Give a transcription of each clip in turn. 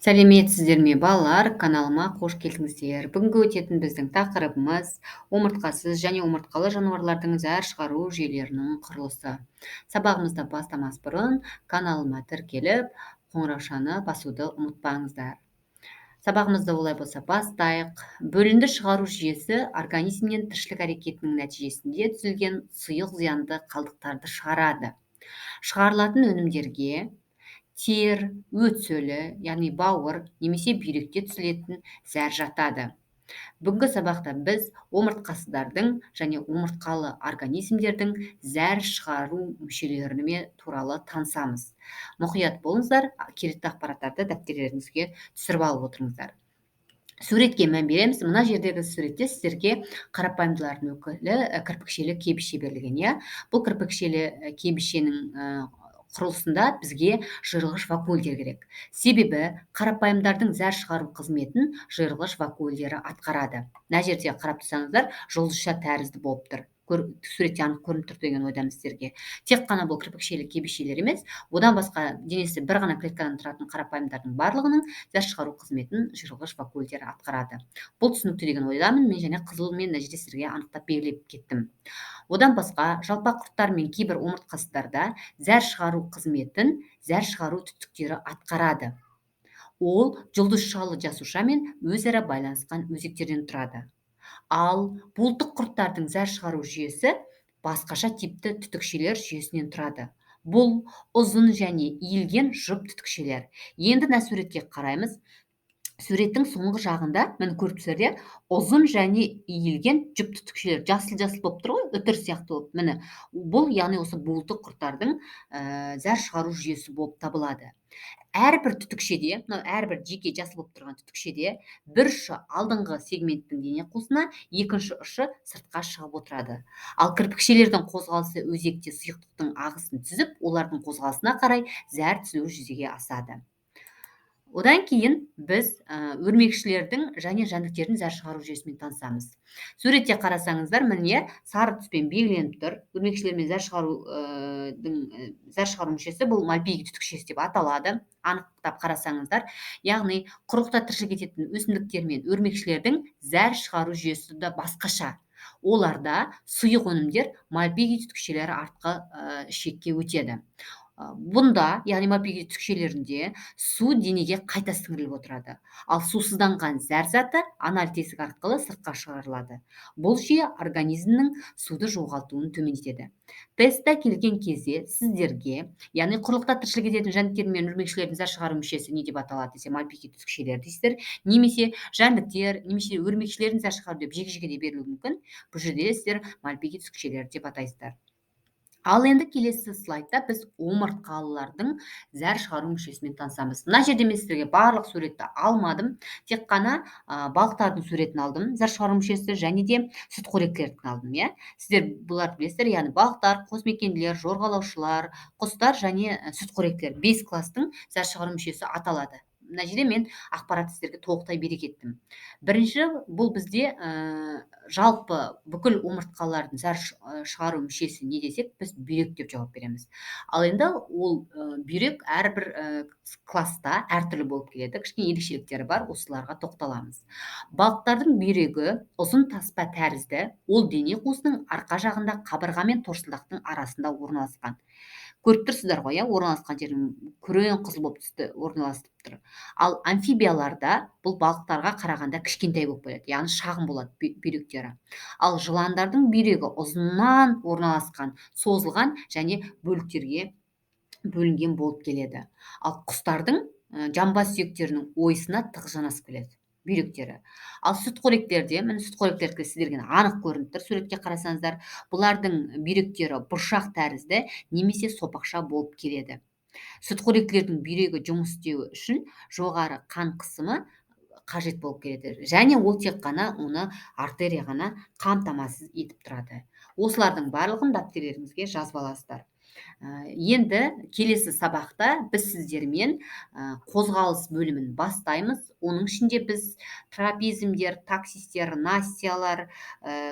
Сәлеметсіздер ме балалар, каналыма қош келдіңіздер. Бүгінгі өтетін біздің тақырыбымыз омыртқасыз және омыртқалы жануарлардың зәр шығару жүйелерінің құрылысы. Сабағымызды бастамас бұрын каналыма тіркеліп, қоңыраушаны басуды ұмытпаңыздар. Сабағымызды олай болса бастайық. Бөлінді шығару жүйесі организмнен тіршілік әрекетінің нәтижесінде түзілген сұйық зиянды қалдықтарды шығарады. Шығарылатын өнімдерге тер, өт сөлі, яғни бауыр немесе бүйректе түзілетін зәр жатады. Бүгінгі сабақта біз омыртқасыздардың және омыртқалы организмдердің зәр шығару мүшелері туралы танысамыз. Мұқият болыңыздар, керекті ақпараттарды дәптерлеріңізге түсіріп алып отырыңыздар. Суретке мән береміз. Мына жердегі суретте сіздерге қарапайымдылардың өкілі кірпікшелі кебіше берілген. Бұл кірпікшелі кебішенің құрылысында бізге жиырғыш вакуольдер керек. Себебі қарапайымдардың зәр шығару қызметін жиырғыш вакуольдері атқарады. Мына жерде қарап тұрсаңыздар, жұлдызша тәрізді болып тұр. Суретте анық көрініп тұр деген ойдамын сіздерге. Тек қана бұл кірпікшелі кебішелер емес, одан басқа денесі бір ғана клеткадан тұратын қарапайымдардың барлығының зәр шығару қызметін жиырғыш вакуольдері атқарады. Бұл түсінікті деген ойдамын. Мен және қызылмен мына жерде сіздерге анықтап белгілеп кеттім. Одан басқа жалпақ құрттар мен кейбір омыртқасыздарда зәр шығару қызметін зәр шығару түтіктері атқарады. Ол жұлдызшалы жасуша мен өзара байланысқан өзектерден тұрады. Ал буылтық құрттардың зәр шығару жүйесі басқаша типті түтікшелер жүйесінен тұрады. Бұл ұзын және иілген жұп түтікшелер. Енді мына суретке қараймыз. Суреттің соңғы жағында, міне көріп тұрсыздар, ұзын және иілген жұп түтікшелер жасыл болып тұр ғой, үтір сияқты болып. Міне бұл яғни осы буылтық құрттардың зәр шығару жүйесі болып табылады. Әрбір түтікшеде, мынау әрбір жеке жасыл болып тұрған түтікшеде бір ұшы алдыңғы сегменттің дене қуысына, екінші ұшы сыртқа шығып отырады. Ал кірпікшелердің қозғалысы өзекте сұйықтықтың ағысын түзіп, олардың қозғалысына қарай зәр түзу жүзеге асады. Одан кейін біз өрмекшілердің және жәндіктердің зәр шығару жүйесімен танысамыз. Суретте қарасаңыздар, міне сары түспен белгіленіп тұр. Өрмекшілер мен зәр шығару мүшесі бұл мальпигий түтікшесі деп аталады. Анықтап қарасаңыздар, яғни құрықта тіршілік ететін өсімдіктер мен өрмекшілердің зәр шығару жүйесі де басқаша. Оларда сұйық өнімдер мальпигий түтікшелері артқы ішекке өтеді. Бұнда, яғни мальпигий түтікшелерінде су денеге қайта сіңіріліп отырады. Ал сусызданған зәр заты анал тесік арқылы сыртқа шығарылады. Бұл жүйе организмнің суды жоғалтуын төмендетеді. Тестта келген кезде сіздерге, яғни құрлықта тіршілік ететін жәндіктер мен өрмекшілердің зәр шығару мүшесі не деп аталады десе, мальпигий түтікшелер дейсіздер, немесе жәндіктер, немесе өрмекшілердің зәр шығару деп жеке-жеке де берілуі мүмкін. Бұл жерде сіздер мальпигий түтікшелер деп атайсыздар. Ал енді келесі слайдта біз омыртқалылардың зәр шығару мүшесімен танысамыз. Мына жерде мен сіздерге барлық суретті алмадым. Тек қана балықтардың суретін алдым, зәр шығару мүшесі, және де сүтқоректілердің алдым. Сіздер бұларды білесіздер, яғни балықтар, қосмекенділер, жорғалаушылар, құстар және сүтқоректілер 5 класстың зәр шығару мүшесі аталады. Мына жерде мен ақпаратты сіздерге толықтай бере кеттім. Бірінші, бұл бізде жалпы бүкіл омыртқалардың зәр шығару мүшесі не десек, біз бүйрек деп жауап береміз. Ал енді ол бүйрек әрбір класста әртүрлі болып келеді. Кішкене ерекшеліктері бар, осыларға тоқталамыз. Балықтардың бүйрегі ұзын таспа тәрізді, ол дене қуысының арқа жағында қабырға мен торсылдақтың арасында орналасқан. Көріп тұрсыздар ғой, орналасқан жерін күрең қызыл болып түсті орналасып тұр. Ал амфибияларда бұл балықтарға қарағанда кішкентай болып келеді, яғни шағын болады бүйректері. Ал жыландардың бүйрегі ұзыннан орналасқан, созылған және бөліктерге бөлінген болып келеді. Ал құстардың жамбас сүйектерінің ойысына тығыз жанасып келеді бүйректері. Ал сүтқоректерде, міне сүтқоректерді сіздерге анық көрініп тұр. Суретке қарасаңыздар, бұлардың бүйректері бұршақ тәрізді немесе сопақша болып келеді. Сүтқоректілердің бүйрегі жұмыс істеуі үшін жоғары қан қысымы қажет болып келеді. Және ол тек қана оны артерия ғана қамтамасыз етіп тұрады. Осылардың барлығын дәптерлеріңізге жазып аласыздар. Енді келесі сабақта біз сіздермен қозғалыс бөлімін бастаймыз. Оның ішінде біз трапезмдер, таксистер, настялар,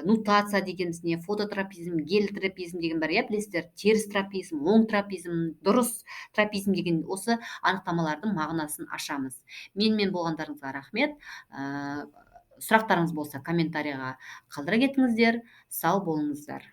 нутация дегеніміз не, фототрапезм, гель-трапезм деген бар, иә, білесіздер, теріс трапезм, оң трапезм, дұрыс трапезм деген осы анықтамалардың мағынасын ашамыз. Менімен болғандарыңызға рахмет. Сұрақтарыңыз болса комментарийға қалдыра кетіңіздер. Сау болыңыздар.